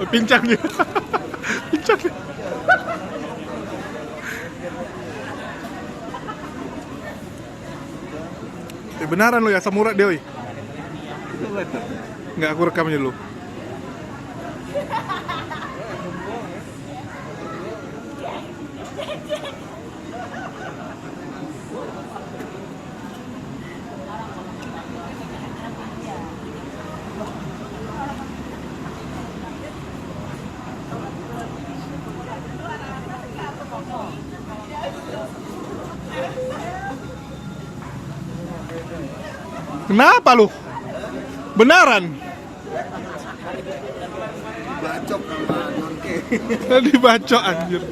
Pincang dia. Pincang dia. Benaran lo ya samurai dia, oi. Nggak aku rekamnya dulu. Kenapa lu? Benaran? Bacok sama Nonke. Tadi bacok anjir.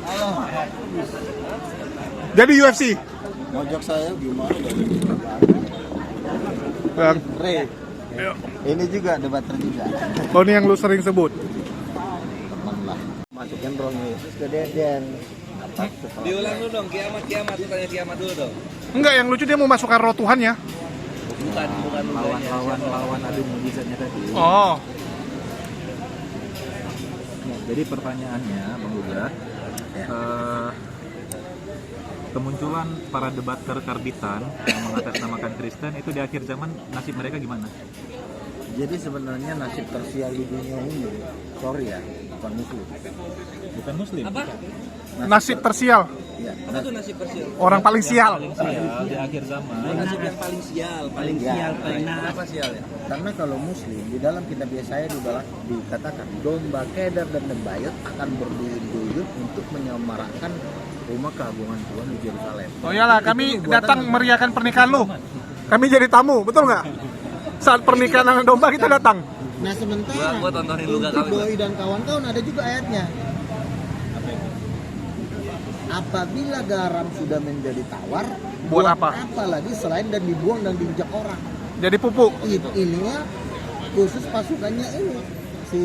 Jadi UFC? Mojok saya gimana dari Bang. Re. Ini juga debater juga. Oh ini yang lu sering sebut? Teman lah. Masukin Romi ke Deden. Diulang dulu dong, kiamat tuh tanya kiamat dulu dong. Enggak, yang lucu dia mau masukkan roh Tuhannya. Bukan lawan adu mujizatnya tadi. Oh. Jadi pertanyaannya, Bang Uga, kemunculan para debater karbitan yang mengatasnamakan Kristen itu di akhir zaman nasib mereka gimana? Jadi sebenarnya nasib tersial di dunia ini, sorry ya, bukan muslim. Bukan Muslim. Apa? Nasib tersial. Ya, Apa tuh nasib persil? Orang paling sial. Paling sial di akhir zaman. Nasib yang paling sial, paling Ya. sial, paling apa sial ya? karena kalau muslim di dalam kitab Yesaya dikatakan domba kedar dan nebayot akan berduyun-duyun untuk menyemarakkan rumah keagungan Tuhan di Yerusalem. Oh iyalah, kami Itu buatan datang meriahkan pernikahan lu. Kami jadi tamu, betul nggak? Saat pernikahan anak domba kita datang. Nah sementara Gua tontonin lu gak untuk kawin, doi dan kawan-kawan ada juga ayatnya. Apabila garam sudah menjadi tawar, Buat apa? lagi selain dan dibuang dan diinjak orang. Jadi pupuk. Ininya khusus pasukannya ini si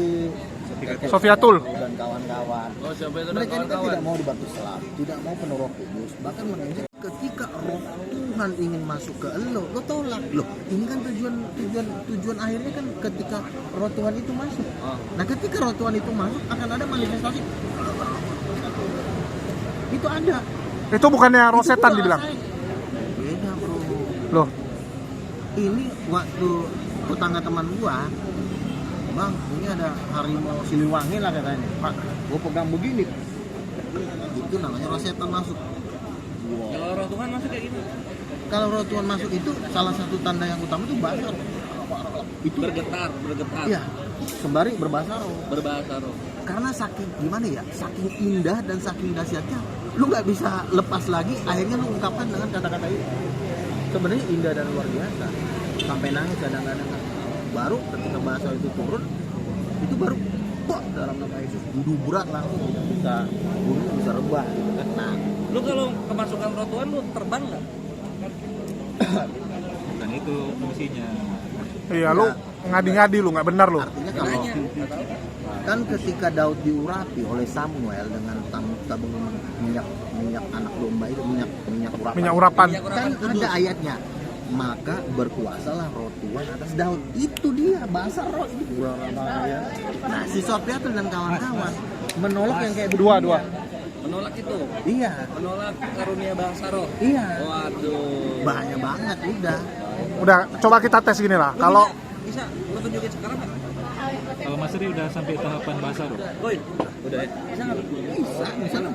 Sofiatul. dan kawan-kawan. Oh, siapa itu dan Mereka ini kan kawan-kawan? tidak mau dibatu Islam, tidak mau penuh Roh Kudus. Bahkan mereka ketika Roh Tuhan ingin masuk ke lo tolak. Loh, ini kan tujuan akhirnya kan ketika Roh Tuhan itu masuk. Nah, ketika Roh Tuhan itu masuk akan ada manifestasi. Itu ada. Itu bukannya roh Itu setan juga dibilang? rasain. Beda, Bro. Loh, Ini waktu tetangga teman gua, Bang, ini ada harimau Siliwangi lah katanya. Pak, gua pegang begini. Itu namanya roh setan masuk. Kalau roh Tuhan masuk kayak gitu. Kalau roh Tuhan masuk itu salah satu tanda yang utama itu bahasa roh. Itu Bergetar. ya, sembari berbahasa roh. Berbahasa roh. Karena saking gimana ya, saking indah dan saking dahsyatnya, lu nggak bisa lepas lagi. Akhirnya lu ungkapkan dengan kata-kata itu. Sebenarnya indah dan luar biasa. Sampai nangis kadang-kadang. Baru ketika bahasa itu turun, itu baru dalam nama Yesus dudubrak langsung bisa bumi bisa rebah. Nah, Lu kalau kemasukan roh Tuhan lu terbang nggak? Bukan itu fungsinya. iya lu ngadi-ngadi lu, nggak benar lu. artinya kalau Nanya. kan ketika Daud diurapi oleh Samuel dengan tabung minyak anak domba itu minyak urapan. Minyak urapan. Kan ada ayatnya. Maka berkuasalah roh Tuhan atas Daud. Itu dia bahasa roh ini. Nah, si Sofiatul dan kawan-kawan menolak yang kayak Dua. Menolak itu. Iya, Menolak karunia bahasa roh. iya. Waduh. Bahaya banget udah. Udah, coba kita tes gini lah. Kalau bisa lu tunjukin sekarang nggak? Kalau Mas Ri udah sampai tahapan bahasa roh. Boy, udah ya? Bisa nggak? Bisa, misalnya.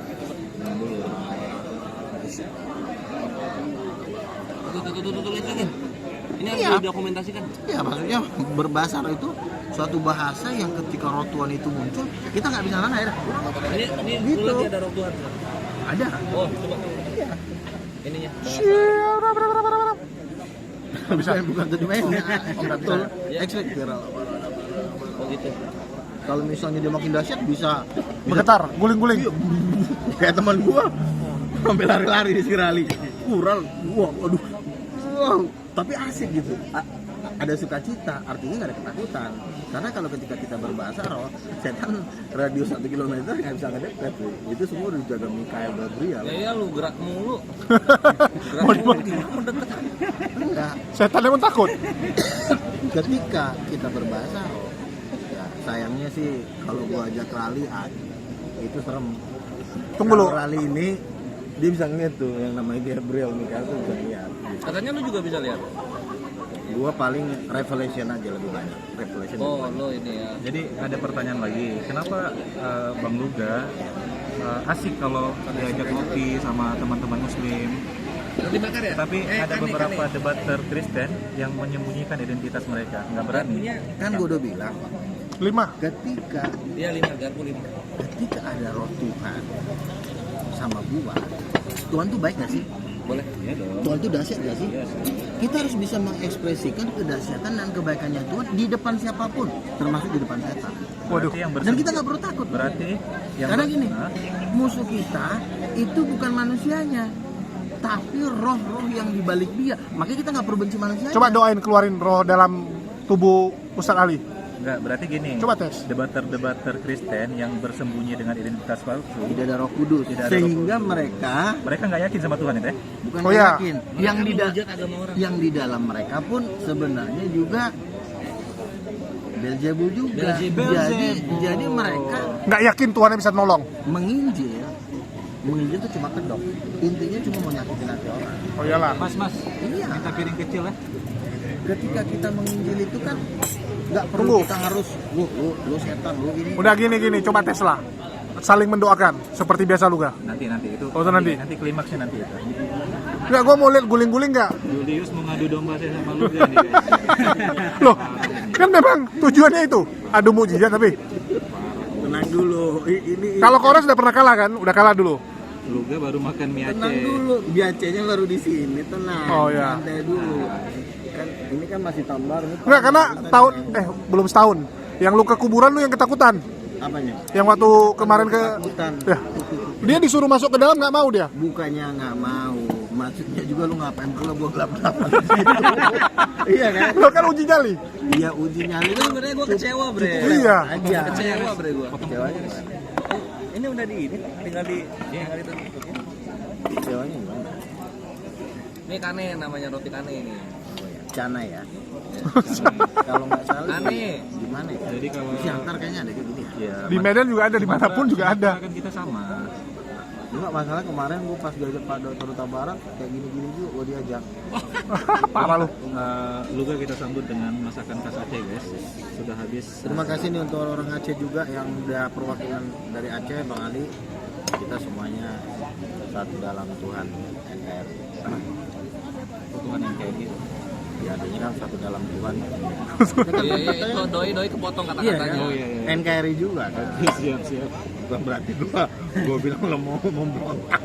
Tuh, lihat. Ini harus Iya. didokumentasikan. Ya maksudnya berbahasa roh itu suatu bahasa yang ketika roh Tuhan itu muncul kita nggak bisa nahan air. Ini Gitu. lu lihat ada roh Tuhan. Ada. Oh, coba. Iya. Ininya. Bisa bukan jadi main. Betul. Ya. Expect Oh gitu. kalau misalnya dia makin dahsyat bisa bergetar, guling-guling. Iya, kayak teman gua sampai lari-lari di Sirali. Kural, waduh. Wow, tapi asik gitu. Ada sukacita, artinya nggak ada ketakutan. Karena kalau ketika kita berbahasa roh, setan radius 1 kilometer nggak bisa ngedekat. Itu semua udah dijaga Mikael Gabriel. Ya iya lu gerak mulu. Mau Gerak mulu gimana mendekat? Enggak. Setannya pun takut. Ketika kita berbahasa roh, ya, sayangnya sih kalau gua ajak rally itu serem. Tunggu lu. Kalau rally ini dia bisa ngeliat tuh yang namanya Gabriel Mikael tuh bisa ngeliat. Katanya lu juga bisa lihat. Gua paling revelation aja lebih banyak. Revelation. Oh, lo ini ya. Jadi ada pertanyaan lagi, kenapa Bang Luga asik kalau diajak ngopi sama teman-teman muslim, Nanti bakar ya? tapi ada beberapa debater Kristen yang menyembunyikan identitas mereka, nggak berani. Punya. Kan gua udah bilang, 5. ketika Iya 5 garpu 5. ketika ada roh Tuhan sama gua, Tuhan tuh baik gak sih? Boleh. Iya dong. Tuhan tuh dahsyat gak sih? Iya sih. Kita harus bisa mengekspresikan kedahsyatan dan kebaikannya Tuhan di depan siapapun, termasuk di depan setan. Waduh. Berarti yang Dan kita nggak perlu takut. Berarti yang Karena gini, Hah? musuh kita itu bukan manusianya, tapi roh-roh yang dibalik dia. Makanya kita nggak perlu benci manusia. Coba doain keluarin roh dalam tubuh Ustadz Ali. Enggak, berarti gini. Coba tes. Debater Kristen yang bersembunyi dengan identitas palsu, Tidak ada roh kudus. Tidak ada roh Sehingga kudus. mereka nggak yakin sama Tuhan itu ya? bukan Oh, iya. yakin. Yang di Hujat agama orang. yang di dalam mereka pun sebenarnya juga Beelzebul juga. Jadi mereka Nggak yakin Tuhan yang bisa nolong. menginjil itu cuma kedok. Intinya cuma mau nyakitin hati orang. Oh iyalah. Mas, Iya. minta piring kecil ya. Ketika kita menginjil itu kan nggak perlu Tunggu. kita harus lu setan lu ini. Udah gini, coba tes lah. Saling mendoakan seperti biasa lu gak? Nanti itu. Oh, itu nanti. Nanti klimaksnya nanti itu. Nggak, gua mau lihat guling-guling nggak? Julius mau ngadu domba saya sama Luga nih. Loh, kan memang tujuannya itu adu mujizat tapi Tenang dulu. Ini kalau Kores udah pernah kalah kan? Udah kalah dulu. Luga baru makan mie Aceh. tenang dulu. Biacanya baru di sini, tenang. Oh, iya. Santai dulu. Kan ini kan masih tahun baru. Ini Nggak, karena tahun belum setahun. Yang lu ke kuburan lu yang ketakutan. apanya? Yang waktu kemarin ke Ketakutan. ya, dia disuruh masuk ke dalam nggak mau dia. Bukannya nggak mau, maksudnya juga lu ngapain pula gua gelap-gelapan di situ. Iya kan? Lo kan uji nyali. Iya uji nyali Itu sebenarnya gue kecewa, Bre. Iya. aja. Kecewa, Bre gue. Kecewanya gimana? Ini udah di ini tinggal ditutup. Kecewanya gimana? Ini kane namanya roti kane ini. Cana ya. Kalau nggak salah Kane. gimana ya? Jadi kalau Di Siantar kayaknya ada kayak gini ya. ya, Di Medan juga ada, dimanapun juga ada. Kan kita sama. Enggak masalah kemarin gua pas diajak Pak Dr. Huta Barat kayak gini-gini juga gua diajak. Parah lu. Luga kita sambut dengan masakan khas Aceh guys. Sudah habis. Terima kasih nih untuk orang Aceh juga yang udah perwakilan dari Aceh, Bang Ali. Kita semuanya satu dalam Tuhan NKRI. Tuhan yang kayak gitu. Ya adanya kan satu dalam Tuhan. Iya, itu doi kepotong Iya kata-katanya. kan? Oh, iya. NKRI juga kan. Siap. Bukan berarti gua bilang lo mau memberontak.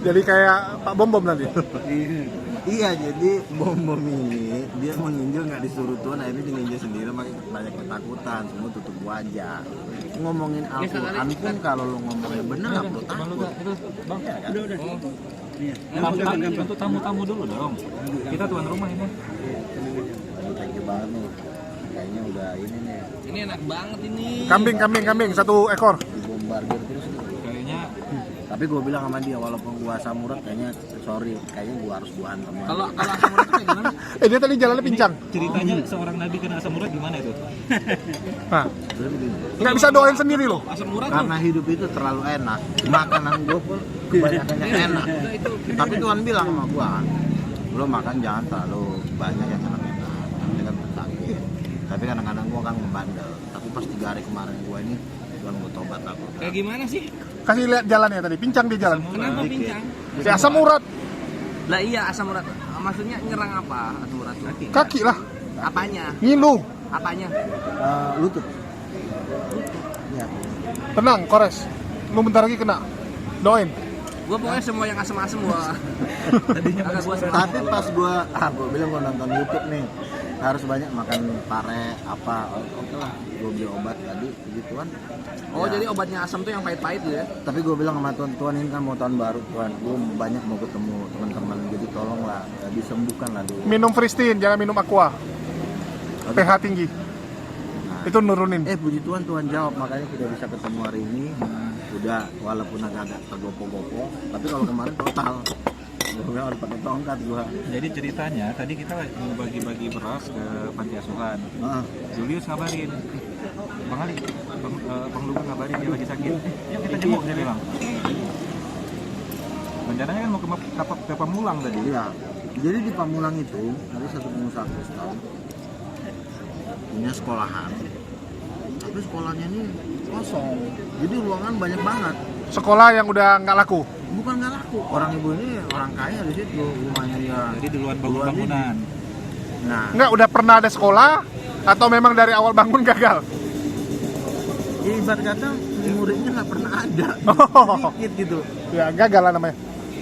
Jadi kayak Pak Bom nanti. Iya, jadi bom ini dia menginjil nggak disuruh Tuhan, akhirnya dia nginjil sendiri, makanya banyak ketakutan, semua tutup wajah. Ngomongin Al-Quran pun kalau lu ngomongin bener nggak perlu takut. Bang, Iya kan? untuk tamu-tamu dulu dong. Kita tuan rumah ini. Thank you banget nih. Kayaknya udah ini nih Ini enak banget ini. Kambing 1 ekor. dibombardir terus nih. Kayaknya Tapi gue bilang sama dia walaupun gua asam urat kayaknya gua harus gua hantam. Kalau asam urat kayak gimana? Dia tadi jalannya pincang. ceritanya seorang nabi kena asam urat gimana itu? Nah, nggak bisa doain sendiri loh. Asam urat tuh. Karena hidup itu terlalu enak, makanan gue pun kebanyakan yang enak. Tapi Tuhan bilang sama gue, lo makan jangan terlalu banyak yang enak-enak, nanti kan sakit. Tapi kadang-kadang gue kan ngebandel. Tapi pas 3 hari kemarin gue ini, Tuhan gue tobat aku. Kayak gimana sih? Kasih lihat jalannya tadi, pincang di jalan. Kenapa pincang? Si asam urat, Lah iya asam urat. Maksudnya nyerang apa asam urat? kaki lah, Apanya? ngilu. Apanya? Lutut. Ya. Tenang, Kores. Lu bentar lagi kena. Doain. Gua pokoknya semua yang asam-asam gua. Tadinya gua Tapi pas gue bilang gue nonton YouTube nih, harus banyak makan pare apa, oke lah. Gue beli obat tadi, begituan. Oh, Ya. jadi obatnya asam tuh yang pahit-pahit gitu ya? Tapi gue bilang sama Tuhan ini kan mau tahun baru Tuhan, gue banyak mau ketemu teman-teman, jadi tolonglah disembuhkan lah dulu. Minum Fristin, jangan minum Aqua. pH tinggi. Nah, Itu nurunin. puji Tuhan, Tuhan jawab, makanya kita bisa ketemu hari ini. Udah walaupun agak tergopo-gopo, tapi kalau kemarin total Gua harus pakai tongkat gua. Jadi ceritanya tadi kita mau bagi-bagi beras ke panti asuhan. Julius ngabarin, Bang Ali, Bang Luka ngabarin dia lagi sakit. Yuk kita jenguk, dia bilang. Rencananya kan mau ke Pamulang tadi. Iya. Jadi di Pamulang itu ada satu pengusaha Kristen punya sekolahan. Tapi sekolahnya ini kosong. Jadi ruangan banyak banget. Sekolah yang udah nggak laku. Bukan nggak laku. Orang ibu ini orang kaya di situ, rumahnya dia. Jadi duluan bangunan. Nah, Nggak udah pernah ada sekolah atau memang dari awal bangun gagal? ibarat kata muridnya nggak pernah ada. Oh. Sedikit gitu. Ya gagal lah namanya.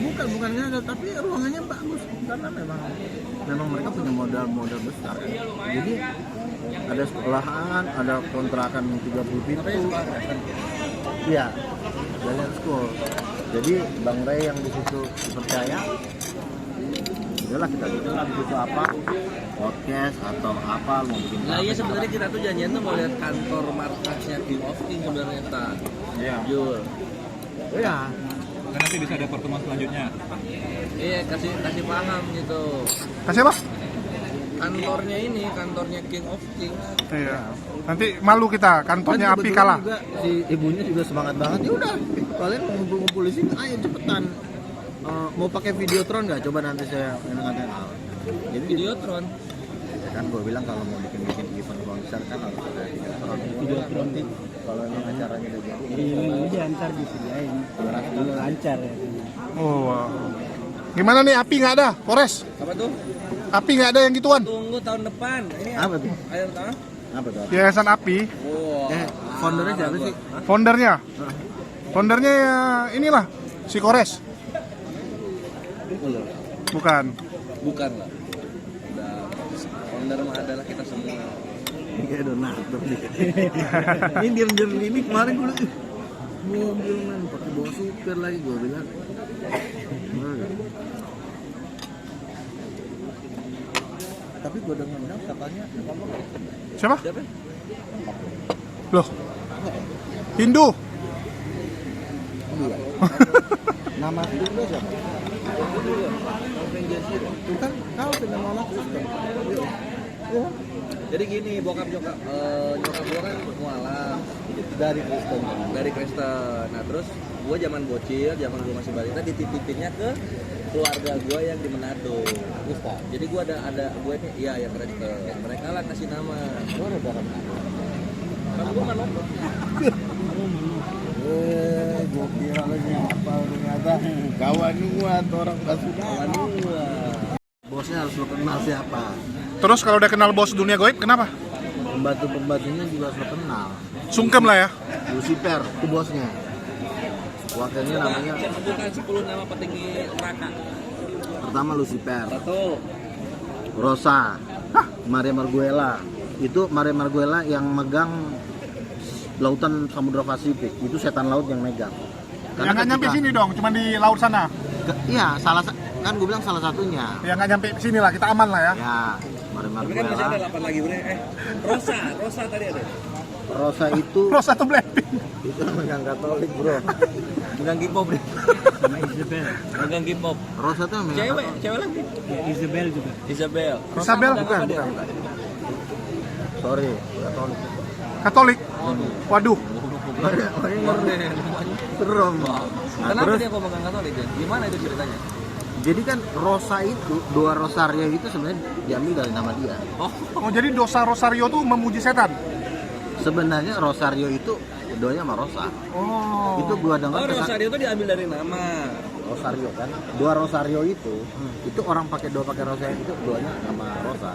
Bukan gagal, tapi ruangannya bagus karena memang mereka punya modal besar. Jadi ada sekolahan, ada kontrakan 30 pintu. Iya, Brilliant School. Jadi Bang Ray yang di situ dipercaya, udahlah kita bikin lah di situ apa, podcast atau apa mungkin. Nah iya sebenarnya kita tuh janjian tuh mau lihat kantor markasnya King of King sebenarnya tak. Iya. Jul. Iya. Kan nanti bisa ada pertemuan selanjutnya. Iya kasih paham gitu. Kasih apa? Kantornya King of King. Iya. Nanti malu kita, kantornya api kalah. Juga, si ibunya juga semangat banget. Ya udah, kalian mau ngumpul-ngumpul di sini, ayo cepetan. Mau pakai Videotron nggak? Coba nanti saya ngatain Al. Jadi Videotron. kan gue bilang kalau mau bikin event konser kan harus ada Videotron. Kalau memang acaranya udah jadi. Iya, udah ntar disediain. Kalau lancar ya. Oh. Wow. Gimana nih api nggak ada, Polres? Apa tuh? Api nggak ada yang gituan? Tunggu tahun depan. Ini Apa tuh? air tanah. Apa tuh? Yayasan Api, Wow. Foundernya siapa sih? foundernya. Foundernya ya inilah si Kores. Bukan. Bukan lah. Udah founder mah adalah kita semua. Ini kayak donatur nih. Ini diam-diam ini kemarin gue mobil man pakai bawa supir lagi gue bilang. Tapi gue dengar katanya Siapa? Siapa? Loh. Hindu. dia. Nama itu siapa? Itu kan kau sudah nolak Kristen. Ya. Jadi gini, nyokap gua kan mualaf Dari Kristen. dari Kristen. Nah terus gua zaman bocil, zaman gua masih balita dititipinnya ke keluarga gua yang di Manado. Jadi gua ada gue nih, iya yang Kristen. Mereka lah kasih nama. Gua ada darah. Kan gua Manopo. Gua kira lagi apa ternyata kawan gua atau orang Basudan. Bosnya harus lo kenal siapa. Terus kalau udah kenal bos dunia goib, kenapa? Pembantu-pembantunya juga harus lo kenal. Sungkem lah ya. Lucifer, itu bosnya. Wakilnya namanya Bukan 10 nama petinggi neraka. pertama Lucifer, Satu. Rosa, Maria Marguela. Itu Maria Marguela yang megang lautan Samudra Pasifik. Itu setan laut yang megang. Yang nggak nyampe sini dong, cuma di laut sana. Iya, kan gue bilang salah satunya. Yang nggak nyampe sini lah, kita aman lah ya. Ya, Maria Tapi kan masih ada Marguela. 8 lagi bro. Rosa tadi ada. Rosa itu Terus satu Blackpink. itu megang Katolik, bro. Megang K-pop deh. Sama Isabel. Megang K-pop. Rosa tuh megang Cewek lagi. Ya, Isabel juga. Isabel. Isabel megang bukan, apa dia? bukan. Sorry, Katolik. Katolik. Waduh. Serem. Nah, Kenapa terus dia kok megang Katolik? Jen? Gimana itu ceritanya? jadi kan Rosa itu, dua Rosario itu sebenarnya diambil dari nama dia. Oh jadi dosa Rosario tuh memuji setan. Sebenarnya Rosario itu doanya sama Rosa. Oh. Itu gua dengar Rosario itu diambil dari nama. Rosario kan. Dua Rosario itu orang pakai Rosa itu doanya sama Rosa.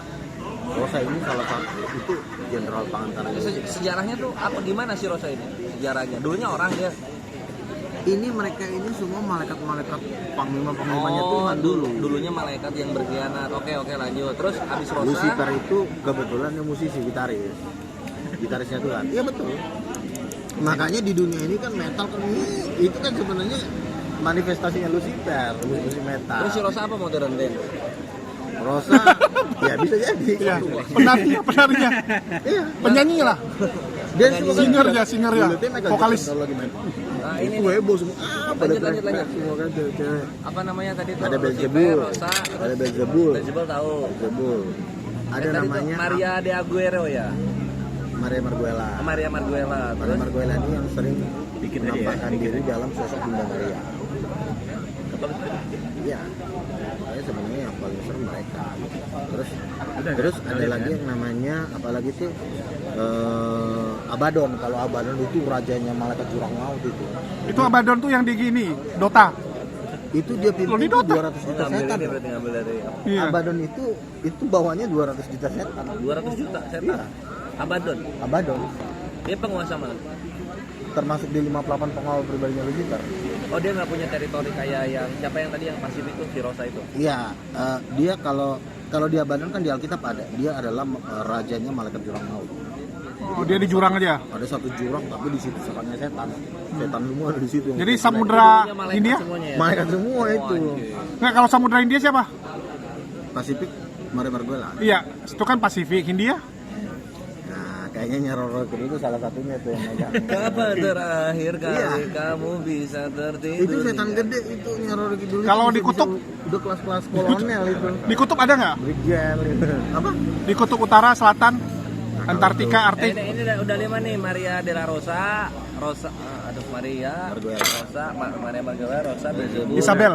Rosa ini salah satu itu jenderal pengantar. Sejarahnya tuh apa gimana sih Rosa ini? Sejarahnya. Dulunya orang dia. Ini mereka ini semua malaikat-malaikat panglima-panglimanya Tuhan dulu. Dulunya malaikat yang berkhianat. Oke lanjut. Terus abis Rosa. Lucifer itu kebetulan dia musisi gitarisnya Tuhan. Iya betul. Makanya di dunia ini kan metal kan itu kan sebenarnya manifestasinya Lucifer, musisi metal. Terus si Rosa apa modern dance? Rosa ya bisa jadi. Ya, penarinya. Iya. Penyanyi lah. Dia semua kan singer ya, mulutnya Michael vokalis. Jackson kalau lagi main. Nah, ini Itu heboh semua. Pada lanjut. teriak-teriak semua kan cewek. Apa namanya tadi tuh? Ada Lucifer, Belzebul. Rosa, Ada Belzebul. Belzebul tahu. Belzebul. Ada Yang tadi tuh namanya Maria de Aguero ya. Maria Marguela. Maria Marguela. Maria Terus Marguela ini yang sering Dikit aja ya. menampakkan diri dalam sosok Bunda Maria. Iya. Saya sebenarnya yang paling serem mereka. Terus ada lagi yang namanya apalagi tuh Abaddon. Kalau Abaddon itu rajanya malaikat jurang maut itu. Itu Abaddon tuh yang di gini, Dota. Itu dia Loh, pimpin di Dota. 200 juta Ngambil setan. ini berarti ngambil dari Iya. Abaddon itu bawahnya 200 juta setan. 200 juta setan. Iya. Abaddon. Abaddon Dia penguasa mana? termasuk di 58 pengawal pribadinya Lucifer. Oh, dia nggak punya teritori kayak yang siapa yang tadi yang Pasifik itu, si Rosa itu. Iya, dia kalau di Abaddon kan di Alkitab ada. Dia adalah rajanya malaikat jurang maut. Oh, dia di jurang aja. Ada satu jurang tapi di situ sarangnya setan. Setan semua ada di situ. Jadi samudra Dulunya malaikat India? semuanya ya? malaikat semua itu. Nggak, kalau samudra India siapa? Pasifik Maria Marguela. Iya, itu kan Pasifik. India? Nah, kayaknya Nyaroro itu salah satunya tuh yang megang. Kapan terakhir kali Iya. kamu bisa tertidur? Itu setan gede itu Nyaroro dulu. Kalau di kutub? Udah kelas-kelas kolonel itu. Di kutub ada nggak? Brigjen itu. Apa? Di kutub utara, selatan, Antartika, Arktik. Ini udah 5 nih, Maria de la Rosa, Maria, Marguela. Rosa, Maria Marguela, Rosa, Belzebul, Isabel.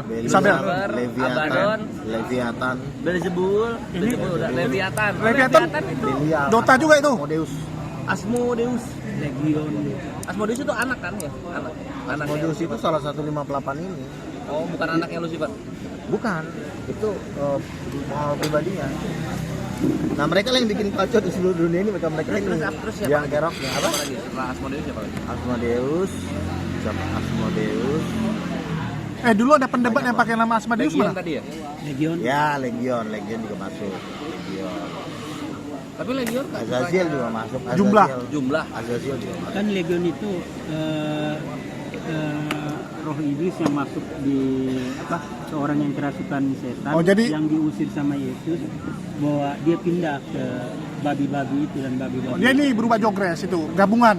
Abaddon, Leviathan, Belzebul, udah Leviathan. Leviathan? itu Belial, Dota juga itu. Asmodeus. Asmodeus. Legion. Asmodeus itu anak kan ya? Anaknya. Asmodeus itu salah satu 58 ini. Oh, bukan anaknya Lucifer. Bukan, itu pengawal pribadinya. Nah, mereka lah yang bikin kacau di seluruh dunia ini, mereka ini. Terus siapa Yang lagi? keroknya apa? Siapa lagi? Setelah Asmodeus siapa lagi? Asmodeus, siapa Asmodeus? Dulu ada pendebat yang pakai nama Asmodeus Legion mana? tadi ya? Legion. Ya, Legion juga masuk. Legion. Tapi Legion kan Azaziel juga masuk. Jumlah. jumlah. Azaziel juga masuk. Kan Legion itu roh iblis yang masuk di seorang yang kerasukan setan, Oh, jadi- yang diusir sama Yesus, bahwa dia pindah ke babi-babi itu dan babi-babi. Dia ini berubah jogres itu, gabungan.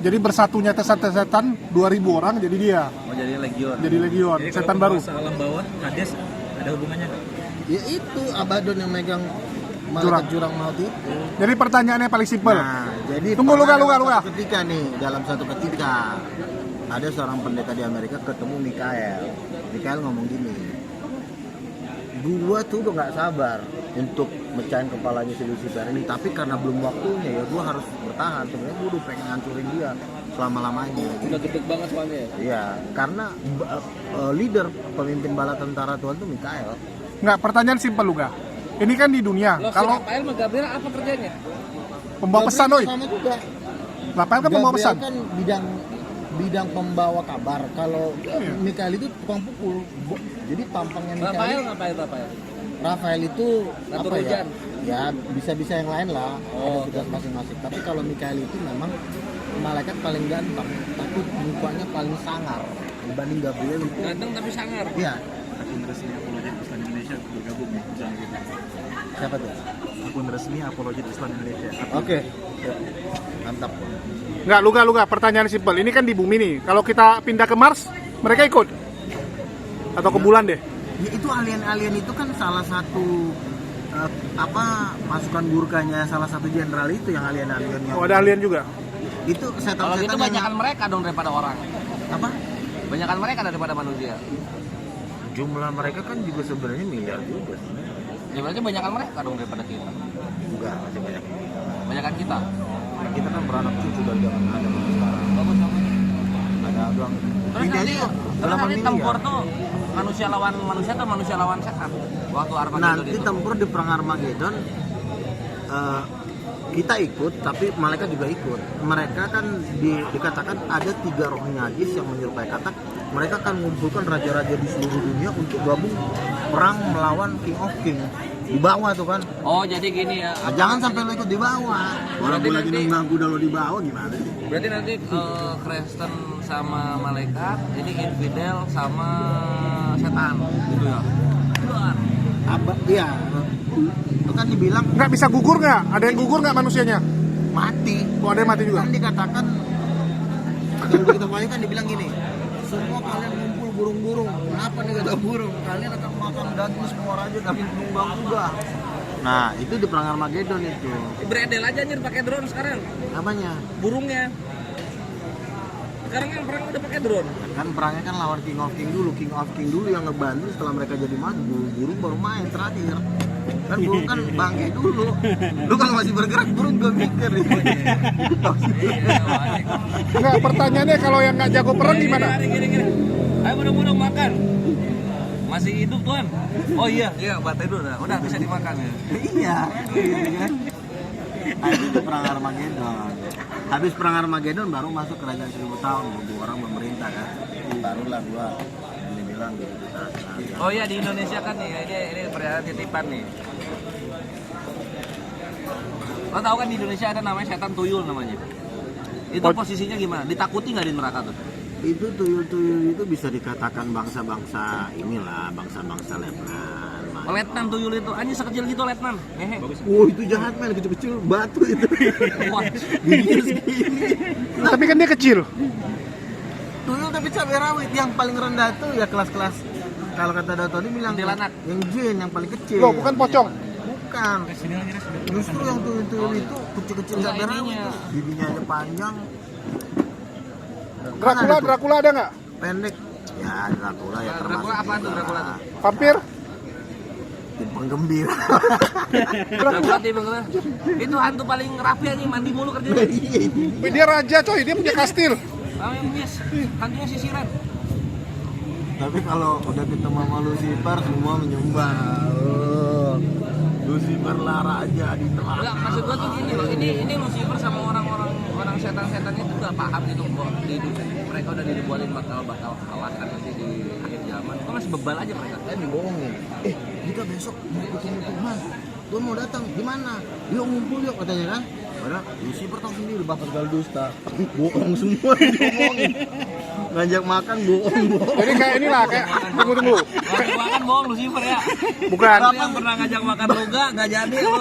Jadi bersatunya setan 2000 orang jadi dia. Oh, jadi Legion. Jadi legion, setan baru. Alam bawah, Hades ada hubungannya nggak? Ya itu Abaddon yang megang malaikat jurang maut itu. Jadi pertanyaannya paling simpel. Nah, jadi Tunggu, pernah Luka. dalam satu ketika nih, dalam satu ketika ada seorang pendeta di Amerika ketemu Mikael. Mikael ngomong gini, gua tuh udah nggak sabar untuk mecahin kepalanya si Lucifer ini, tapi karena belum waktunya ya gua harus bertahan. Sebenarnya gua udah pengen ngancurin dia selama-lamanya. Udah gedek banget soalnya ya. Iya, karena leader pemimpin bala tentara Tuhan tuh Mikael. Nggak, pertanyaan simpel Luka. Ini kan di dunia. Loh, Kalau si Rafael sama Gabriel apa kerjanya? pembawa pesan, oi. Sama juga. Rafael kan pembawa Gabriel pesan. kan bidang pembawa kabar. Kalau Iya. Mikael itu tukang pukul. Jadi tampangnya Rafael Mikael. ngapain Rafael? Rafael itu Ngatur apa ya? hujan. Ya bisa-bisa yang lain lah. Oh, Ada tugas masing-masing. Tapi kalau Mikael itu memang malaikat paling ganteng, tapi mukanya paling sangar dibanding Gabriel itu. Ganteng tapi sangar. Iya. Akun resmi Apologet Islam Indonesia bergabung nih, misalnya gitu. Siapa tuh? Akun resmi Apologet Islam Indonesia. Oke. Mantap. Nggak, Luka. Pertanyaan simpel. Ini kan di bumi nih. Kalau kita pindah ke Mars, mereka ikut? Atau ke bulan deh? Ya, itu alien-alien itu kan salah satu pasukan gurkanya salah satu jenderal itu yang alien-alien yang Oh, ada alien juga? itu Kalau setan-setan gitu yang banyakan mereka dong daripada orang. apa Banyakan mereka daripada manusia. jumlah mereka kan juga sebenarnya miliar juga sebenarnya. Ya berarti banyakan mereka dong daripada kita. Enggak, masih banyak. Banyakan kita. Kita kan beranak cucu dari zaman Adam sampai sekarang. Bagus banget. Ada doang. Terus Ini nanti, aja terus nanti miliar. tempur tuh manusia lawan manusia atau manusia lawan setan? Waktu Armageddon Nanti itu. tempur di perang Armageddon kita ikut, tapi malaikat juga ikut. Mereka kan dikatakan ada 3 roh najis yang menyerupai katak. Mereka akan mengumpulkan raja-raja di seluruh dunia untuk gabung perang melawan King of King. Di bawah tuh kan. Oh, jadi gini ya. Nah, jangan sampai lo ikut di bawah. Orang Berarti gue lagi nanti- nunggu udah lo di bawah gimana sih? Berarti nanti Kristen sama malaikat, ini infidel sama setan gitu ya. Luar. Iya. Itu kan dibilang Nggak bisa gugur nggak? Ada yang gugur nggak manusianya? mati. Kok ada yang mati juga? Kan dikatakan yang kita kemarin kan dibilang gini, semua kalian ngumpul burung-burung. Kenapa nih kata burung? Kalian akan makan daging semua raja daging penumbang juga. Nah itu di perang Armageddon itu. Beredel aja anjir pakai drone sekarang. Apanya? Burungnya. Sekarang kan perang udah pakai drone. Kan perangnya kan lawan King of King dulu yang ngebantu. Setelah mereka jadi maju, burung baru main terakhir. Kan burung kan bangke dulu. Lu kalau masih bergerak burung gak mikir. Enggak, pertanyaannya kalau yang nggak jago perang gimana? Gini. Ayo burung-burung makan. Masih hidup tuan? Oh iya batai dulu udah bisa dimakan ya. Iya kan. Itu di perang Armageddon. Habis perang Armageddon baru masuk kerajaan 1000 tahun, dua orang memerintah kan. Barulah gua yang dibilang gitu. Oh iya di Indonesia kan nih ini perjalanan titipan nih. Lo tau kan di Indonesia ada namanya setan tuyul namanya. Itu posisinya gimana? Ditakuti nggak di neraka tuh? Itu tuyul-tuyul itu bisa dikatakan bangsa-bangsa inilah, bangsa-bangsa letnan. Letnan tuyul itu, anjing sekecil gitu letnan. Hehe. Oh itu jahat men, kecil-kecil batu itu. Wah, Giginya segini. Tapi kan dia kecil. Tuyul tapi cabai rawit yang paling rendah tuh ya kelas-kelas. Kalau kata Datoni bilang Kuntilanak. yang jin yang paling kecil. Loh, bukan pocong. Bukan. Justru yang tuyul-tuyul itu kecil-kecil Enggak cabai rawit ininya. tuh. Giginya aja panjang. Dracula ada nggak? Pendek. Ya Dracula ya termasuk. Dracula apa tuh Dracula tuh? Vampir? Tim penggembira. Dracula tipe gue. Itu hantu paling rapi aja mandi mulu kerjanya. Dia raja coy, dia punya kastil. Yes, hantunya sisiran. Tapi kalau udah ketemu sama Lucifer semua menyembah. Oh, Lucifer lah raja di Enggak, neraka. maksud gua tuh gini loh, ini Lucifer sama orang setan-setan itu udah paham gitu kok mereka udah dibualin bakal kalah kan nanti di akhir zaman. Kok masih bebal aja mereka. Dibohongin. Kita besok mau ketemu Tuhan. Tuhan mau datang. Di mana? Yuk ngumpul yuk katanya kan. Padahal Lucifer tahu sendiri bapak segala dusta. Bohong semua dibohongin. Ngajak makan bohong. Jadi kayak inilah, kayak tunggu. Gua kan bohong Lucifer ya. Bukan. Lu yang pernah ngajak makan lu enggak jadi lu.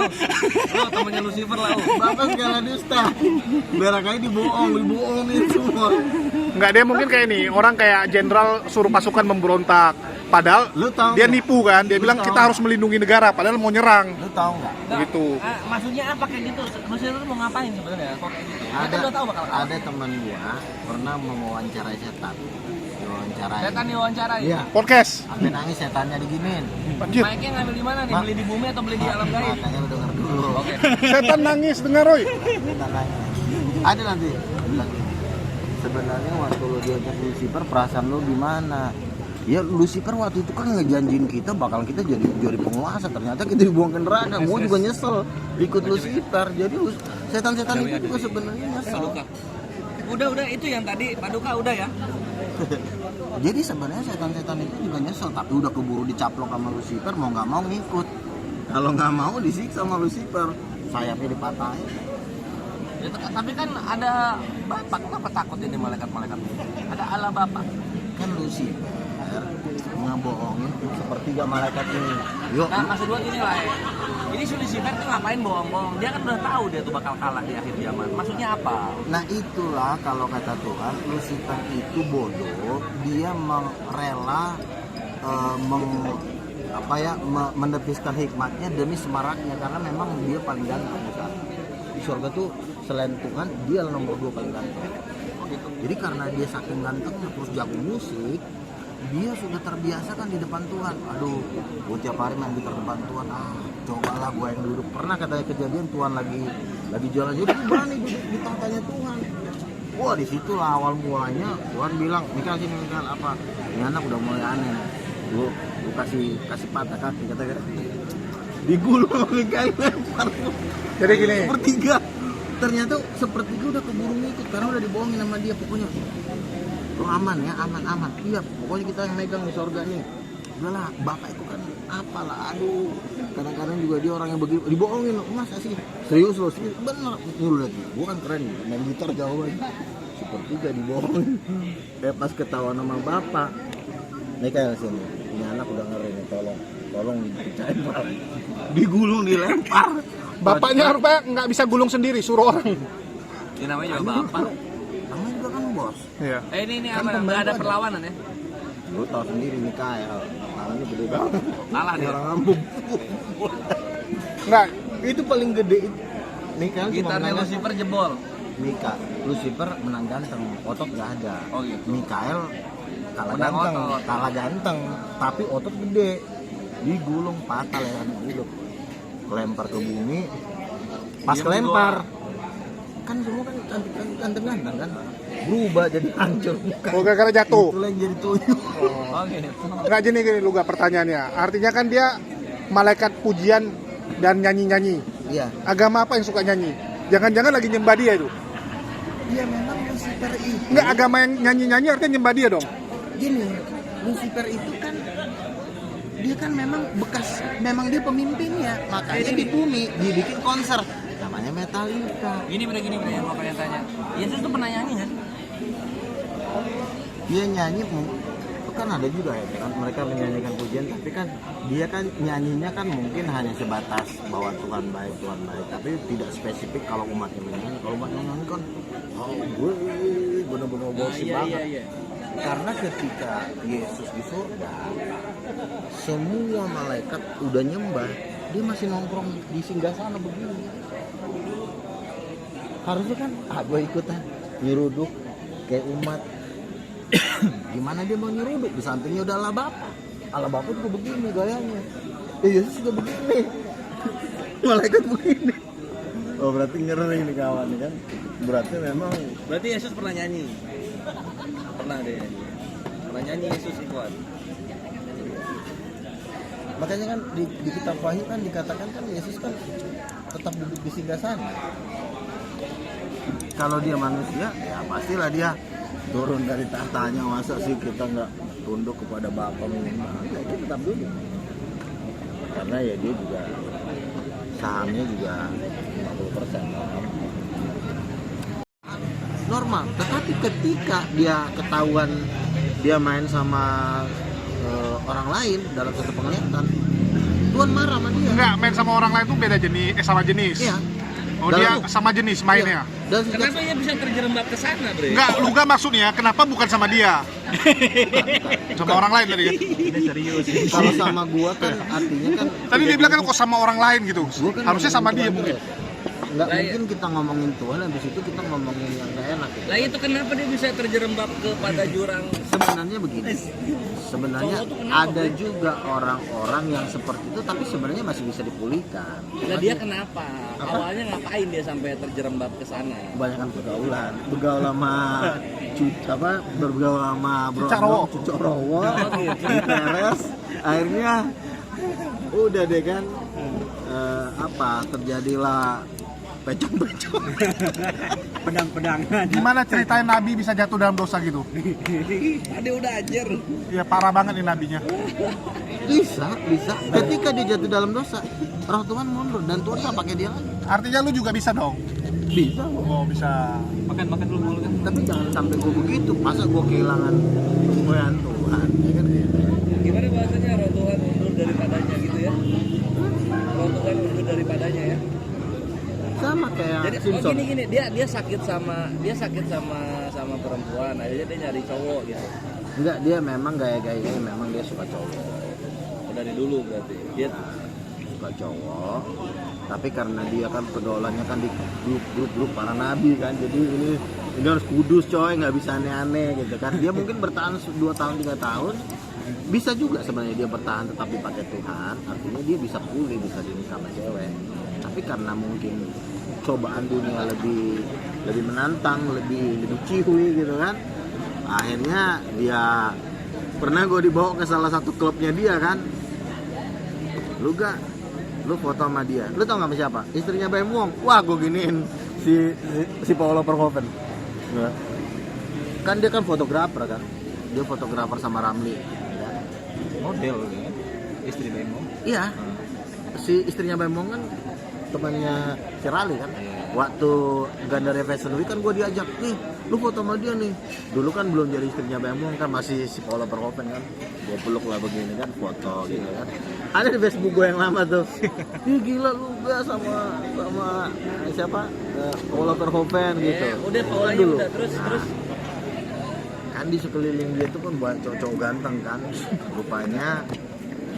Lu temennya Lucifer lah lu. Bapak segala dusta. Barangkali dibohongin semua. Enggak, dia mungkin kayak ini, orang kayak jenderal suruh pasukan memberontak. Padahal Lu tahu dia nggak? nipu kan, dia Lu bilang tahu kita harus melindungi negara, padahal mau nyerang. Lu tahu nggak? Begitu. Maksudnya apa kayak gitu? Lucifer tuh mau ngapain sebenarnya? Kok kayak gitu? Kita udah tahu bakal Ada teman gua pernah mewawancarai setan. Diwawancarai. setan diwawancarai. Iya. Podcast. Sampai nangis setannya diginiin. Anjir. Mic-nya ngambil di mana nih? Beli di bumi atau beli di alam gaib? Makanya lu denger dulu. Oke. Setan nangis dengar Roy. Setan nangis. Ada nanti bilang gini. Sebenarnya waktu lu diajak Lucifer perasaan lu gimana? Ya Lucifer waktu itu kan ngejanjiin kita bakal kita jadi penguasa, ternyata kita dibuang ke neraka. Gua juga nyesel ikut Lucifer. Jadi setan-setan itu juga sebenarnya nyesel. Udah itu yang tadi Paduka udah ya. Jadi sebenarnya setan-setan itu juga nyesel, tapi udah keburu dicaplok sama Lucifer, mau nggak mau ngikut. Kalau nggak mau disiksa sama Lucifer, sayapnya dipatahin. Ya, tapi kan ada Bapak, kenapa takut ini malaikat-malaikat? Ada Allah Bapak. Kan Lucifer ngebohongin sepertiga malaikat ini. Yuk, Nah, maksud gua gini lah. Ini si Lucifer tuh ngapain bohong-bohong? Dia kan udah tahu dia tuh bakal kalah di akhir zaman. Maksudnya apa? nah itulah kalau kata Tuhan, Lucifer itu bodoh, dia rela menepiskan hikmatnya demi semaraknya karena memang dia paling ganteng di sana. Di surga tuh selain Tuhan dia nomor 2 paling ganteng. Jadi karena dia saking gantengnya terus jago musik, dia sudah terbiasa kan di depan Tuhan. Aduh, gue tiap hari main di depan Tuhan. Cobalah gue yang duduk. Pernah katanya kejadian Tuhan lagi jalan, jadi gue berani duduk di tahtanya Tuhan. Wah, disitulah awal mulanya Tuhan bilang, Mikael sini Mikael apa? Ini anak udah mulai aneh. Gue kasih patah kaki kata-kata. Digulung sama Mikael lempar. Jadi gini. Sepertiga. Ternyata sepertiga udah keburu ngikut karena udah dibohongin sama dia. Pokoknya lo aman ya, aman. Iya, pokoknya kita yang megang di surga nih. Udahlah, bapak itu kan apalah, aduh. Kadang-kadang juga dia orang yang begitu dibohongin lo, masa sih? Serius lo, serius. Bener. Nih lo lihat, gua kan keren, main gitar jauh banget. Sepertiga dibohongin. Pas ketahuan sama bapak. Nih kayak sini, ini anak udah ngeri nih, tolong dipercayain Pak. Digulung, dilempar. Bapaknya rupanya nggak bisa gulung sendiri, suruh orang. Ini namanya juga bapak. Namanya juga kan bos. Iya. Ini Kan apa? pembantu Nggak ada ada. perlawanan ya? Lu tahu sendiri Mikael, namanya gede banget. Kalah dia. Orang ngambung. Nggak, Itu paling gede. Mikael cuma Gitarnya menang Lucifer jebol. Lucifer menang ganteng, otot gak ada. Oh gitu. Mikael kalah Menang ganteng, otot. kalah ganteng, tapi otot gede. Digulung patah leher hidup. Lempar ke bumi. Pas Dia kelempar kan semua kan ganteng-ganteng kan. Berubah jadi hancur. oh gara-gara jatuh. Itulah yang jadi tuyul. Oh gitu. Nggak gini Luga pertanyaannya. Artinya kan dia malaikat pujian dan nyanyi-nyanyi. Iya. Agama apa yang suka nyanyi? Jangan-jangan lagi nyembah dia itu. Iya memang Lucifer itu. Nggak, agama yang nyanyi-nyanyi artinya nyembah dia dong. Gini, Lucifer itu kan dia kan memang dia pemimpinnya, makanya di bumi dibikin konser namanya Metallica. Gini yang mau pengen tanya. Yesus tuh pernah nyanyi kan? Dia nyanyi itu kan ada juga ya kan mereka menyanyikan pujian, tapi kan dia kan nyanyinya kan mungkin hanya sebatas bahwa Tuhan baik, tapi tidak spesifik kalau umatnya menyanyi. Kalau umatnya menyanyi kan gue bener-bener worship banget. Iya. Karena ketika Yesus di surga, semua malaikat udah nyembah, dia masih nongkrong di singgasana begini. Harusnya kan, gue ikutan nyeruduk kayak umat. Gimana dia mau nyeruduk? Di sampingnya udah Allah Bapa juga begini gayanya. Yesus juga begini. Malaikat begini. Oh berarti ngeri nih kawan kan. Berarti Yesus pernah nyanyi. Pernah deh nyanyi. Pernah nyanyi Yesus ikuan. makanya kan di kitab Wahyu kan dikatakan kan Yesus kan tetap duduk di singgasana. Kalau dia manusia, ya pastilah dia turun dari tahtanya. Masa sih kita nggak tunduk kepada Bapa minimal? Nah, dia tetap duduk. Karena ya dia juga sahamnya juga 50% normal. Tetapi ketika dia ketahuan dia main sama orang lain dalam satu penglihatan, Tuhan marah sama dia. Enggak, main sama orang lain tuh beda jenis, sama jenis. Iya. Oh dia sama jenis mainnya. Dan Kenapa dia bisa terjerembab ke sana, Bre? Enggak, Luga maksudnya kenapa bukan sama dia? Sama orang lain tadi kan? Ini serius. kalau sama gua kan artinya kan Tadi dia bilang kan kok sama orang lain gitu. gua kan Harusnya sama ngomongin dia Tuhan mungkin. terus. Nggak mungkin kita ngomongin Tuhan habis itu kita ngomongin yang gak enak gitu. Lah itu kenapa dia bisa terjerembab kepada jurang? Sebenarnya begini. Sebenarnya Cowok tuh kenapa, ada Bre? juga orang-orang yang seperti itu tapi sebenarnya masih bisa dipulihkan. Lah dia kenapa? Awalnya ngapain dia sampai terjerembab ke sana? Kebanyakan pergaulan, bergaul sama bergaul sama Cucak Cucak Rowo, Teres, akhirnya udah deh kan terjadilah pecong-pecong. Pedang-pedangan. Gimana ceritain Nabi bisa jatuh dalam dosa gitu? Tadi udah ajar. Ya parah banget nih nabinya. Bisa. Ketika dia jatuh dalam dosa, roh Tuhan mundur dan Tuhan nggak pakai dia lagi. Artinya lu juga bisa dong. Bisa. Oh bisa. Makan dulu kan. Tapi jangan sampai gue begitu. Masa gue kehilangan kemuliaan Tuhan? Ya kan gitu. Gimana bahasanya roh Tuhan mundur daripadanya gitu ya? Roh Tuhan mundur daripadanya ya? Sama kayak Jadi Simpson. gini dia sakit sama perempuan, akhirnya dia nyari cowok gitu. Enggak, dia memang gaya-gayanya memang dia suka cowok. Oh, dari dulu berarti. Dia Suka cowok. Tapi karena dia kan pergaulannya kan di grup para nabi kan. Jadi ini harus kudus coy, nggak bisa aneh-aneh gitu kan. Dia mungkin bertahan 2 tahun 3 tahun. Bisa juga sebenarnya dia bertahan tetapi pakai Tuhan, artinya dia bisa pulih, bisa ini sama cewek. Tapi karena mungkin cobaan dunia lebih menantang, lebih cihui gitu kan. Akhirnya dia pernah gue dibawa ke salah satu klubnya dia kan. Lu foto sama dia. Lu tau gak sama siapa? Istrinya Bem Wong. Wah, gue giniin si Paulo Verhoeven. Nah. Kan dia kan fotografer kan. Dia fotografer sama Ramli. Ya. Model ya. Istri Bemo. Iya. Si istrinya Bem Wong kan temannya si Rally kan. Waktu Gandaria Fashion Week kan gue diajak, nih lu foto sama dia nih. Dulu kan belum jadi istrinya Bemong kan, masih si Paula Verhoeven kan. Gue peluk lah begini kan, foto gitu kan. Ada di Facebook gue yang lama tuh. Ih gila lu gak sama siapa? Paula Verhoeven gitu. Udah Paulanya Dulu. udah terus Kan di sekeliling dia tuh kan banyak cowok ganteng kan. Rupanya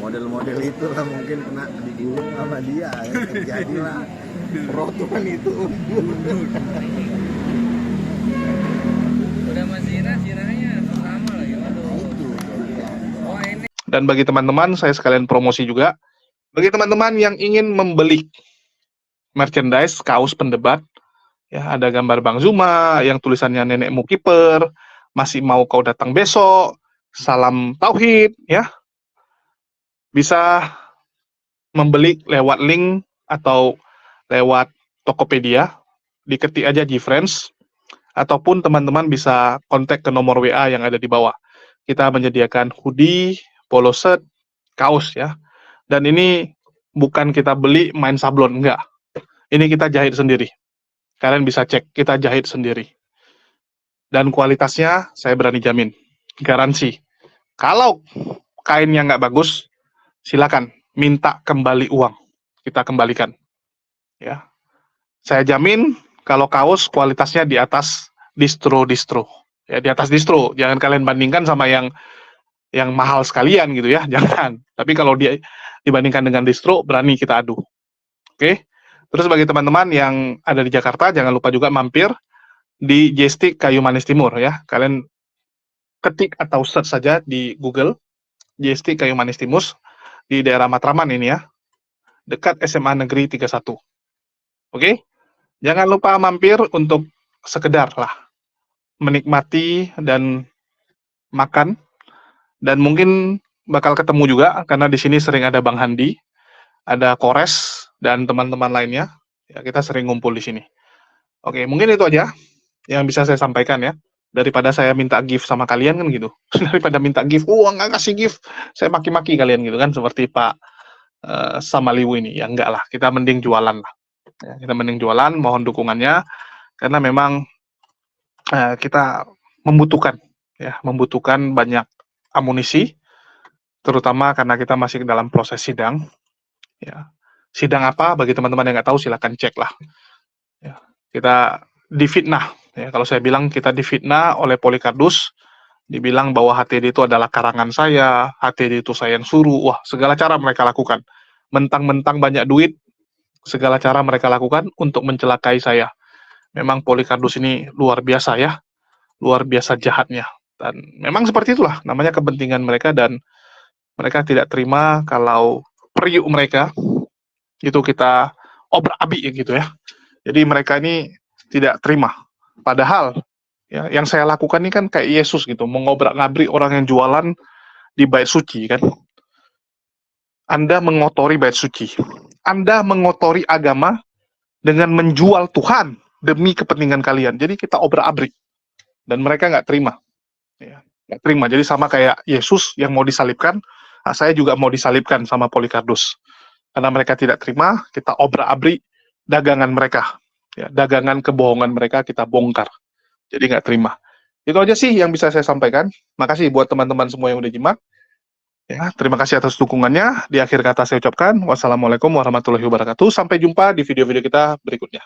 model-model itu lah mungkin kena digulung sama dia ya. Terjadilah perotohan itu. udah masih Ziranya sama lagi. Waduh. Itu ya. Oh ini Dan bagi teman-teman, saya sekalian promosi juga. Bagi teman-teman yang ingin membeli merchandise kaos pendebat, ya ada gambar Bang Zuma yang tulisannya nenekmu kiper, masih mau kau datang besok, salam tauhid, ya bisa membeli lewat link atau lewat Tokopedia, diketik aja GFriends, ataupun teman-teman bisa kontak ke nomor WA yang ada di bawah. Kita menyediakan hoodie, polo shirt, kaos ya. Dan ini bukan kita beli main sablon, enggak. Ini kita jahit sendiri. Kalian bisa cek, kita jahit sendiri. Dan kualitasnya saya berani jamin, garansi. Kalau kainnya nggak bagus, silakan minta kembali uang, kita kembalikan. Ya, saya jamin kalau kaos kualitasnya di atas distro, ya di atas distro. Jangan kalian bandingkan sama yang mahal sekalian gitu ya, jangan. Tapi kalau dia dibandingkan dengan distro, berani kita adu. Oke. Terus bagi teman-teman yang ada di Jakarta, jangan lupa juga mampir di Jestik Kayu Manis Timur ya. Kalian ketik atau search saja di Google Jestik Kayu Manis Timur di daerah Matraman ini ya, dekat SMA Negeri 31. Oke? Jangan lupa mampir untuk sekedar lah menikmati dan makan, dan mungkin bakal ketemu juga karena di sini sering ada Bang Handi, ada Kores dan teman-teman lainnya. Ya, kita sering ngumpul di sini. Oke, mungkin itu aja yang bisa saya sampaikan ya. Daripada saya minta gift sama kalian kan gitu. Daripada minta gift, nggak kasih gift, saya maki-maki kalian gitu kan, seperti Pak Samaliwu ini. Ya enggak lah, kita mending jualan lah. Ya, kita mending jualan, mohon dukungannya, karena memang kita membutuhkan banyak amunisi, terutama karena kita masih dalam proses sidang. Ya, sidang apa? Bagi teman-teman yang nggak tahu, silakan cek lah. Ya, kita difitnah. Ya, kalau saya bilang kita difitnah oleh Polikardus, dibilang bahwa HTD itu adalah karangan saya, HTD itu saya yang suruh. Wah, segala cara mereka lakukan. Mentang-mentang banyak duit, segala cara mereka lakukan untuk mencelakai saya. Memang Polikardus ini luar biasa ya, luar biasa jahatnya. Dan memang seperti itulah, namanya kepentingan mereka, dan mereka tidak terima kalau periuk mereka itu kita obrak-abrik gitu ya. Jadi mereka ini tidak terima. Padahal ya, yang saya lakukan ini kan kayak Yesus gitu, mengobrak-ngabrik orang yang jualan di bait suci kan. Anda mengotori bait suci. Anda mengotori agama dengan menjual Tuhan demi kepentingan kalian. Jadi kita obrak-abrik. Dan mereka nggak terima. Ya, nggak terima. Jadi sama kayak Yesus yang mau disalibkan, saya juga mau disalibkan sama Polikardus. Karena mereka tidak terima, kita obrak-abrik dagangan mereka. Ya, dagangan kebohongan mereka kita bongkar. Jadi nggak terima. Itu aja sih yang bisa saya sampaikan. Makasih buat teman-teman semua yang udah nyimak. Ya, terima kasih atas dukungannya. Di akhir kata saya ucapkan wassalamualaikum warahmatullahi wabarakatuh. Sampai jumpa di video-video kita berikutnya.